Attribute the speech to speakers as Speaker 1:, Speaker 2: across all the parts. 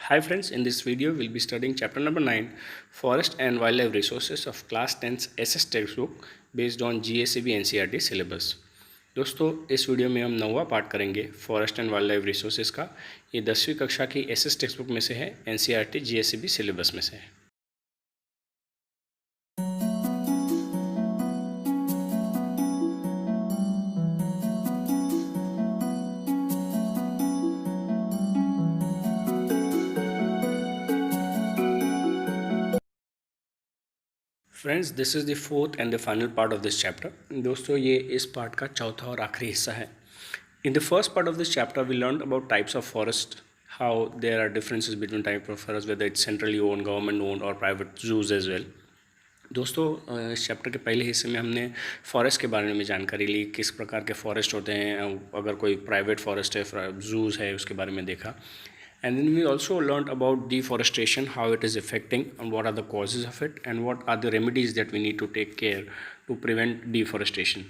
Speaker 1: Hi friends, in this video we'll be studying chapter number 9 Forest and Wildlife Resources of class 10th SS textbook based on GACB NCERT syllabus। दोस्तों इस video में हम नौवां part करेंगे forest and wild life resources का। ये 10वीं कक्षा की एसएस टेक्स्ट बुक में से है, NCERT GACB सिलेबस में से है। Friends, this is the fourth and the final part of this chapter. दोस्तों ये इस पार्ट का चौथा और आखिरी हिस्सा है। In the first part of this chapter we learn about types of forest, how there are differences between type of forest, whether it's centrally own, government own और प्राइवेट जूज एज वेल। दोस्तों इस chapter के पहले हिस्से में हमने forest के बारे में जानकारी ली, किस प्रकार के फॉरेस्ट होते हैं, अगर कोई प्राइवेट फॉरेस्ट है, जूज है, उसके बारे में देखा। And then we also learned about deforestation, how it is affecting and what are the causes of it and what are the remedies that we need to take care to prevent deforestation.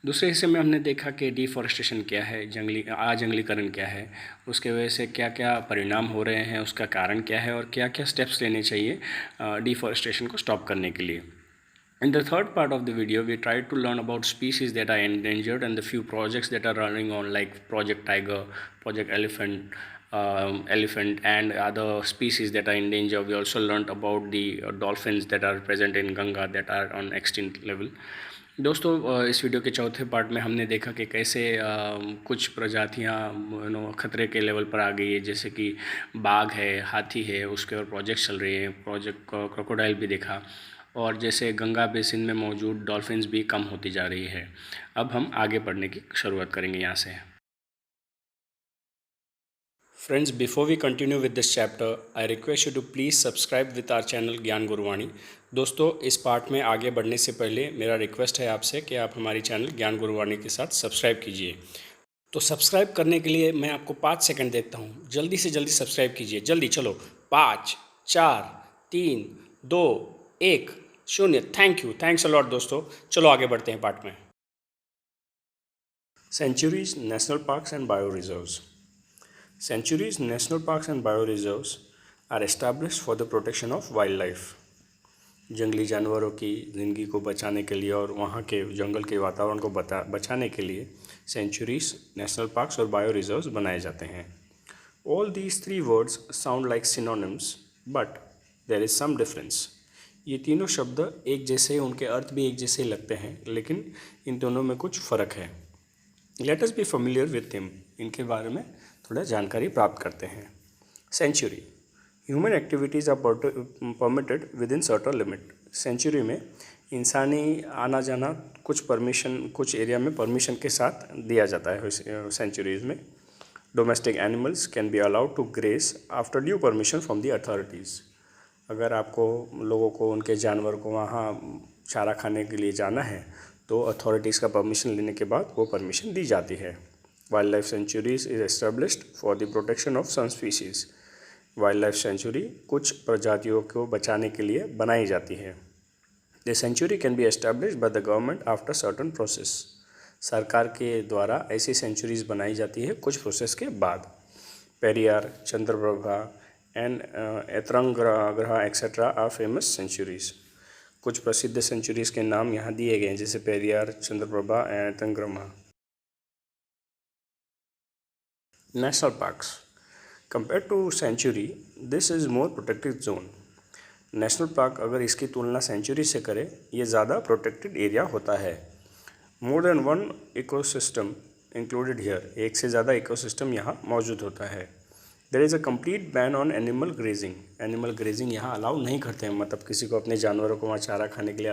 Speaker 1: दूसरे हिस्से में हमने देखा कि deforestation क्या है, जंगलीकरण क्या है, उसके वजह से क्या क्या परिणाम हो रहे हैं, उसका कारण क्या है और क्या क्या स्टेप्स लेने चाहिए डिफॉरेस्टेशन को स्टॉप करने के लिए। In the third part of the video, we tried to learn about species that are endangered and the few projects that are running on, like Project Tiger, Project Elephant and other species that are in danger. We also learned about the dolphins that are present in Ganga that are on extinct level. दोस्तों इस video के चौथे part में हमने देखा कि कैसे कुछ प्रजातियां खतरे के लेवल पर आ गई है, जैसे कि बाघ है, हाथी है, उसके और प्रोजेक्ट चल रहे हैं, प्रोजेक्ट क्रोकोडाइल भी देखा, और जैसे गंगा बेसिन में मौजूद डॉल्फिन्स भी कम होती जा रही है। अब हम आगे बढ़ने की शुरुआत करेंगे यहाँ से। Friends, before we continue with this chapter, I request you to please subscribe with our channel ज्ञान गुरुवाणी। दोस्तों इस पार्ट में आगे बढ़ने से पहले मेरा रिक्वेस्ट है आपसे कि आप हमारी चैनल ज्ञान गुरुवाणी के साथ सब्सक्राइब कीजिए। तो सब्सक्राइब करने के लिए मैं आपको 5 सेकंड देता हूँ, जल्दी से जल्दी सब्सक्राइब कीजिए, जल्दी चलो। 5 4 3 2 1 0। Thank you, thanks a lot दोस्तों। चलो आगे बढ़ते हैं पार्ट में। Sanctuaries, national parks and bio reserves. Sanctuaries, national parks and bioreserves are established for the protection of wildlife. जंगली जानवरों की ज़िंदगी को बचाने के लिए और वहाँ के जंगल के वातावरण को बचाने के लिए सेंचुरीज, नेशनल पार्क्स और बायो रिजर्व्स बनाए जाते हैं। All these three words sound like synonyms, but there is some difference. ये तीनों शब्द एक जैसे, उनके अर्थ भी एक जैसे लगते हैं, लेकिन इन दोनों में कुछ फ़र्क है। Let us be familiar with them. इनके बारे में थोड़ा जानकारी प्राप्त करते हैं। Sanctuary, human activities are permitted with in certain limit. Sanctuary में इंसानी आना जाना कुछ एरिया में परमिशन के साथ दिया जाता है। सेंचुरीज में domestic animals can be allowed to graze after due permission from the authorities. अगर आपको लोगों को उनके जानवर को वहाँ चारा खाने के लिए जाना है तो अथॉरिटीज़ का परमिशन लेने के बाद वो परमिशन दी जाती है। Wild life sanctuaries is established for the protection of some species. Wild life sanctuary कुछ प्रजातियों को बचाने के लिए बनाई जाती है। The sanctuary can be established by the government after certain process. सरकार के द्वारा ऐसी सेंचुरीज बनाई जाती है कुछ प्रोसेस के बाद। Periyar, Chandraprabha and Eturnagaram etcetera are famous sanctuaries. कुछ प्रसिद्ध सेंचुरीज के नाम यहाँ दिए गए हैं, जैसे Periyar, Chandraprabha and Eturnagaram. National parks, compare to sanctuary this is more protected zone. National park अगर इसकी तुलना सेंचुरी से करें, ये ज़्यादा प्रोटेक्टेड एरिया होता है। More than one ecosystem included here, एक से ज़्यादा इकोसिस्टम यहाँ मौजूद होता है। There is a complete ban on animal grazing. Animal grazing यहाँ अलाउ नहीं करते हैं, मतलब किसी को अपने जानवरों को वहाँ चारा खाने के लिए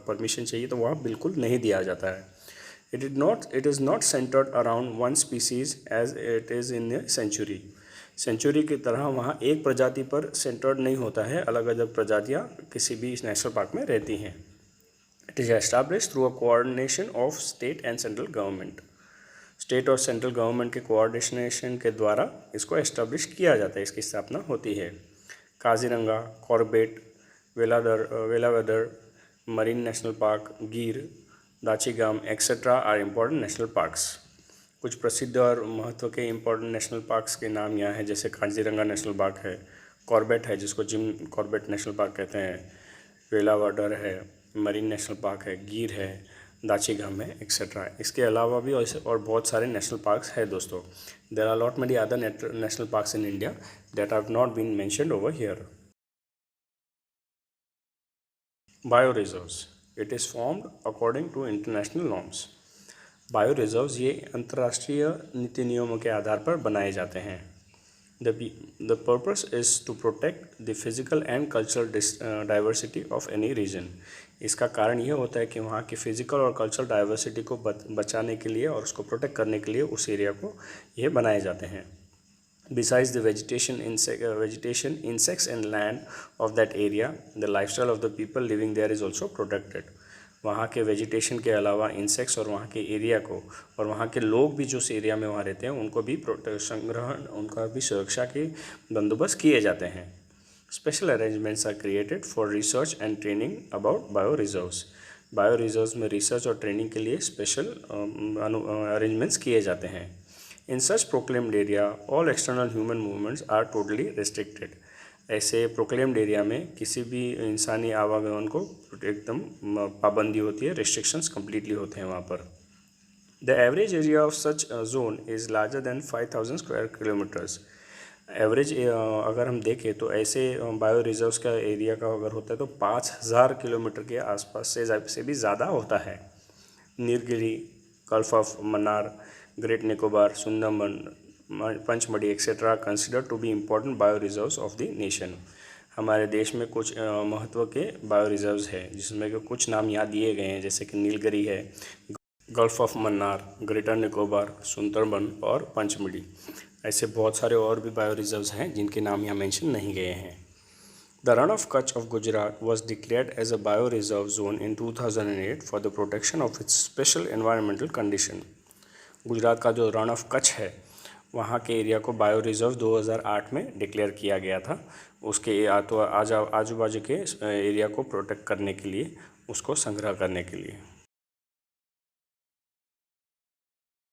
Speaker 1: परमिशन चाहिए तो वहाँ बिल्कुल नहीं दिया जाता है। It is not centered around one species as it is in a sanctuary. Sanctuary की तरह वहाँ एक प्रजाति पर सेंटर्ड नहीं होता है, अलग अलग प्रजातियाँ किसी भी नेशनल पार्क में रहती हैं। It is established through a coordination of state and central government. State और सेंट्रल गवर्नमेंट के कोऑर्डिनेशन के द्वारा इसको एस्टैब्लिश किया जाता है, इसकी स्थापना होती है। Kaziranga, Corbett, Velavadar, marine national park, Gir, Dachigam etcetera are important national parks. कुछ प्रसिद्ध और महत्व के इम्पोर्टेंट नेशनल पार्क्स के नाम यहाँ हैं, जैसे काजीरंगा नेशनल पार्क है, कॉर्बेट है जिसको जिम कॉर्बेट नेशनल पार्क कहते हैं, वेलावडर है, मरीन नेशनल पार्क है, गिर है, दाचीगम है, एक्सेट्रा। इसके अलावा भी और बहुत सारे नेशनल पार्क्स है दोस्तों। There are lot many other national parks in India that have not been mentioned over here. Bioreserves, it is formed according to international norms. Bioreserves ये अंतर्राष्ट्रीय नीति नियमों के आधार पर बनाए जाते हैं। The purpose is to protect the physical and cultural diversity of any region। इसका कारण ये होता है कि वहाँ की फिजिकल और कल्चरल डाइवर्सिटी को बचाने के लिए और उसको प्रोटेक्ट करने के लिए उस एरिया को ये बनाए जाते हैं। Besides the vegetation, insects and land of that area, the lifestyle of the people living there is also protected। वहाँ के वेजिटेशन के अलावा इंसेक्ट्स और वहाँ के एरिया को और वहाँ के लोग भी जो उस एरिया में वहाँ रहते हैं उनको भी संग्रहण, उनका भी सुरक्षा के बंदोबस्त किए जाते हैं। Special arrangements are created for research and training about bio reserves. Bio reserves में रिसर्च और ट्रेनिंग के लिए स्पेशल अरेंजमेंट्स किए जाते हैं। In such proclaimed area all external human movements are totally restricted. ऐसे प्रोक्लेम्ड एरिया में किसी भी इंसानी आवागमन को एकदम पाबंदी होती है, रिस्ट्रिक्शंस कम्प्लीटली होते हैं वहाँ पर। The average area of such zone is larger than 5000 square kilometres. Average अगर हम देखें तो ऐसे बायो रिजर्व्स का एरिया का अगर होता है तो 5000 किलोमीटर के आसपास से भी ज़्यादा होता है। Nilgiri, gulf of Mannar, great Nicobar, Sundarban, Pachmarhi etcetera consider to be important bio reserves of the nation. हमारे देश में कुछ महत्व के बायो रिजर्व्स है जिसमें कि कुछ नाम यहाँ दिए गए हैं, जैसे कि नीलगिरी है, gulf of Mannar, greater Nicobar, Sundarban और पंचमढ़ी। ऐसे बहुत सारे और भी बायो रिजर्व्स हैं जिनके नाम यहाँ मेंशन नहीं गए हैं। The Run of Kutch of Gujarat was declared as a bioreserve zone in 2008 for the protection of its special environmental condition। Gujarat का जो रण ऑफ कच्छ है वहाँ के एरिया को बायो रिजर्व 2008 में डिक्लेयर किया गया था, उसके तो आजू बाजू के एरिया को प्रोटेक्ट करने के लिए, उसको संग्रह करने के लिए।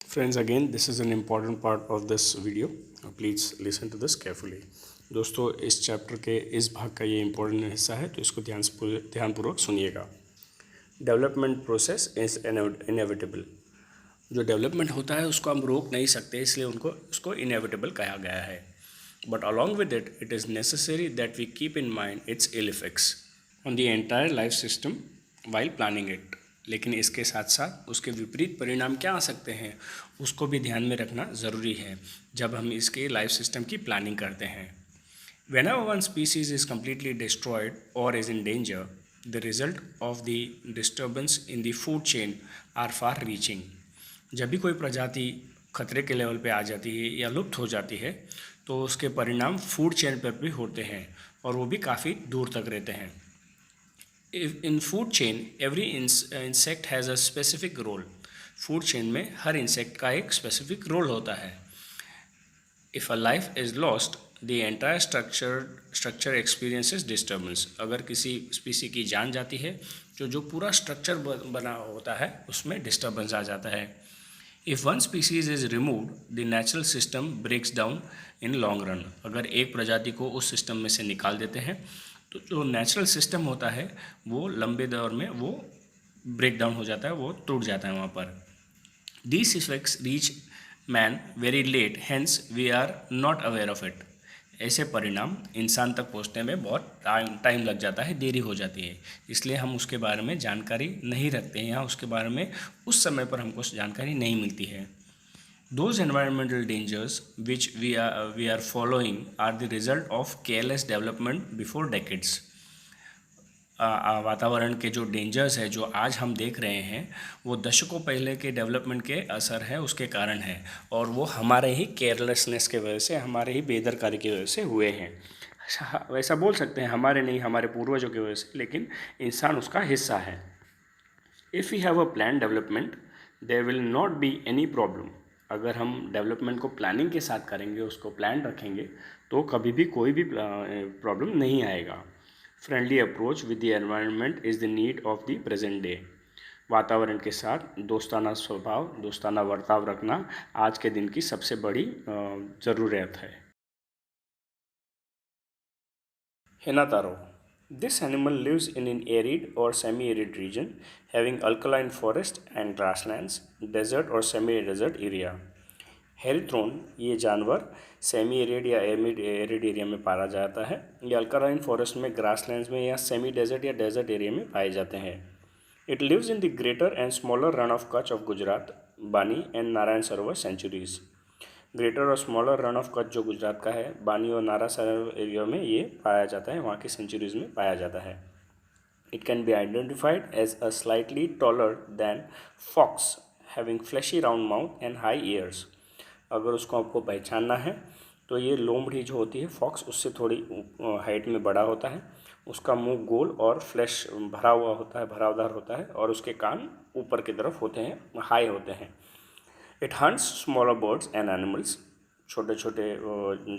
Speaker 1: Friends, again this is an important part of this video, please listen to this carefully. दोस्तों, इस चैप्टर के इस भाग का ये इम्पोर्टेंट हिस्सा है तो इसको ध्यानपूर्वक सुनिएगा। Development process is inevitable. जो डेवलपमेंट होता है उसको हम रोक नहीं सकते, इसलिए उसको इनएविटेबल कहा गया है। But along with it, it is necessary that we keep in mind its ill effects on the entire life system while planning it. लेकिन इसके साथ साथ उसके विपरीत परिणाम क्या आ सकते हैं उसको भी ध्यान में रखना ज़रूरी है जब हम इसके लाइफ सिस्टम की प्लानिंग करते हैं। Whenever one species is completely destroyed or is in danger, the result of the disturbance in the food chain are far-reaching। जब भी कोई प्रजाति खतरे के लेवल पे आ जाती है या लुप्त हो जाती है तो उसके परिणाम फूड चेन पर भी होते हैं और वो भी काफ़ी दूर तक रहते हैं। In food chain every insect has a specific role. Food chain में हर इंसेक्ट का एक स्पेसिफिक रोल होता है। If a life is lost the entire structure experiences disturbance. अगर किसी स्पीसी की जान जाती है तो जो पूरा स्ट्रक्चर बना होता है उसमें डिस्टर्बेंस आ जाता है। If one species is removed the natural system breaks down in long run. अगर एक प्रजाति को उस सिस्टम में से निकाल देते हैं तो जो नेचुरल सिस्टम होता है वो लंबे दौर में वो ब्रेक डाउन हो जाता है, वो टूट जाता है वहाँ पर। These effects reach man very late, hence we are not aware of it. ऐसे परिणाम इंसान तक पहुंचने में बहुत टाइम लग जाता है, देरी हो जाती है, इसलिए हम उसके बारे में जानकारी नहीं रखते हैं या उसके बारे में उस समय पर हमको जानकारी नहीं मिलती है। Those environmental dangers which we are following are the result of careless development before decades. वातावरण के जो डेंजर्स है जो आज हम देख रहे हैं वो दशकों पहले के डेवलपमेंट के असर है, उसके कारण है, और वो हमारे ही केयरलेसनेस के वजह से, हमारे ही बेदरकारी की वजह से हुए हैं। वैसा बोल सकते हैं, हमारे नहीं, हमारे पूर्वजों की वजह से, लेकिन इंसान उसका हिस्सा है। If you have a plan development there will not be any problem. अगर हम डेवलपमेंट को प्लानिंग के साथ करेंगे, उसको प्लान रखेंगे तो कभी भी कोई भी प्रॉब्लम नहीं आएगा। Friendly approach with the environment is the need of the present day. वातावरण के साथ दोस्ताना स्वभाव, दोस्ताना बर्ताव रखना आज के दिन की सबसे बड़ी ज़रूरत है। Henna taro. This animal lives in an arid or semi-arid region having alkaline forest and grasslands, desert or semi-desert area. हेरिथ्रोन ये जानवर सेमी एरिड या एरिड एरिया में पाया जाता है। ये अल्कालाइन फॉरेस्ट में, ग्रासलैंड्स में या सेमी डेजर्ट या डेजर्ट एरिया में पाए जाते हैं। It lives in the greater and smaller run of Kutch of Gujarat, Banni and Narayan Sarovar sanctuaries. Greater और स्मॉलर रन ऑफ कच्छ जो गुजरात का है, बानी और नारायण सरोवर एरिया में ये पाया जाता है, वहाँ की सेंचुरीज में पाया जाता है। It can be identified as a slightly taller than fox having flashy round mouth and high ears. अगर उसको आपको पहचानना है तो ये लोमड़ी जो होती है फॉक्स, उससे थोड़ी हाइट में बड़ा होता है, उसका मुंह गोल और फ्लैश भरा हुआ होता है, भरावदार होता है, और उसके कान ऊपर की तरफ होते हैं, हाई होते हैं। It hunts smaller birds and animals, छोटे छोटे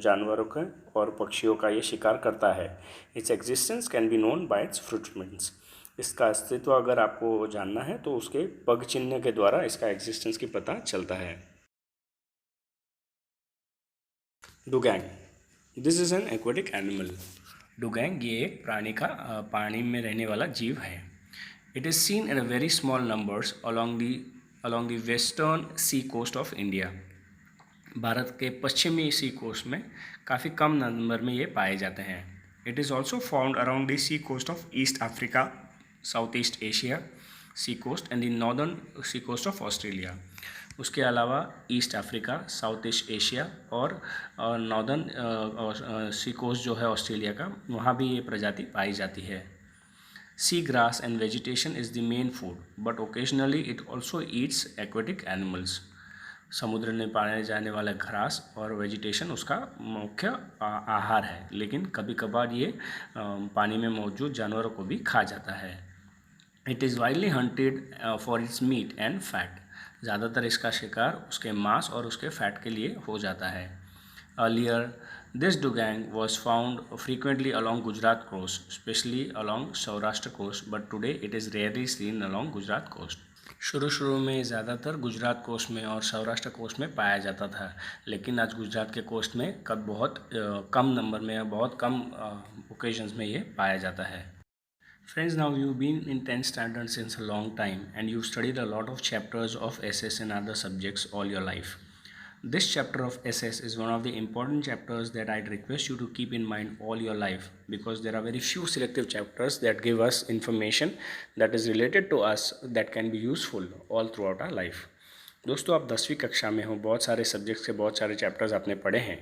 Speaker 1: जानवरों का और पक्षियों का ये शिकार करता है। Its existence can be known by it's footprints. इसका अस्तित्व अगर आपको जानना है तो उसके पग चिन्ह के द्वारा इसका एग्जिस्टेंस की पता चलता है। Dugong, this is an aquatic animal. Dugong ये एक प्राणी का पानी में रहने वाला जीव है। It is seen in a very small numbers along the western sea coast of India. Bharat के पश्चिमी सी कोस्ट में काफ़ी कम नंबर में ये पाए जाते हैं। It is also found around the sea coast of East Africa, South East Asia sea coast and the northern sea coast of Australia. उसके अलावा East Africa, South East Asia और नॉर्दर्न सी कोस्ट जो है Australia का, वहाँ भी ये प्रजाति पाई जाती है। Sea grass and vegetation is the main food, but occasionally it also Yeats aquatic animals. समुद्र में पाए जाने वाला घास और वेजिटेशन उसका मुख्य आहार है, लेकिन कभी कभार ये पानी में मौजूद जानवरों को भी खा जाता है। It is widely hunted for its meat and fat. ज़्यादातर इसका शिकार उसके मांस और उसके फैट के लिए हो जाता है। Earlier this dugong was found frequently along Gujarat coast, specially along Saurashtra coast, but today it is rarely seen along Gujarat coast. शुरू में ज़्यादातर गुजरात कोस्ट में और सौराष्ट्र कोस्ट में पाया जाता था, लेकिन आज गुजरात के कोस्ट में बहुत कम नंबर में या बहुत कम ओकेजन्स में ये पाया जाता है। Friends, now you've been in 10th standard since a long time and you've studied a lot of chapters of SS and other subjects all your life. This chapter of SS is one of the important chapters that I'd request you to keep in mind all your life, because there are very few selective chapters that give us information that is related to us that can be useful all throughout our life. दोस्तों, आप 10वीं कक्षा में हो, बहुत सारे subjects के बहुत सारे चैप्टर्स आपने पढ़े हैं।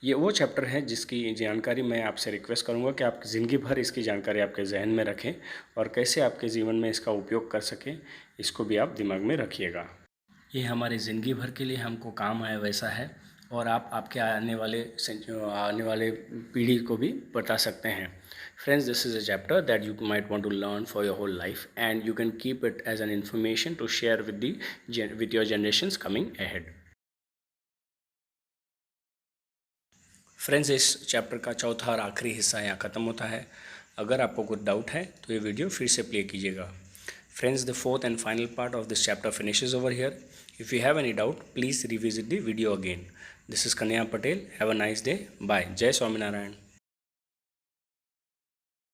Speaker 1: ये वो चैप्टर है जिसकी जानकारी मैं आपसे रिक्वेस्ट करूंगा कि आप ज़िंदगी भर इसकी जानकारी आपके जहन में रखें और कैसे आपके जीवन में इसका उपयोग कर सकें, इसको भी आप दिमाग में रखिएगा। ये हमारी ज़िंदगी भर के लिए हमको काम आए वैसा है, और आप आपके आने वाले पीढ़ी को भी बता सकते हैं। Friends, this is a chapter that you might want to learn for your whole life and you can keep it as an information to share with your generations coming ahead. Friends, इस chapter का चौथा और आखिरी हिस्सा यहाँ ख़त्म होता है। अगर आपको कुछ डाउट है तो ये वीडियो फिर से प्ले कीजिएगा। Friends, the fourth and final part of this chapter finishes over here. If you have any doubt, please revisit the video again. This is Kanhaiya Patel. Have a nice day. Bye. जय स्वामीनारायण।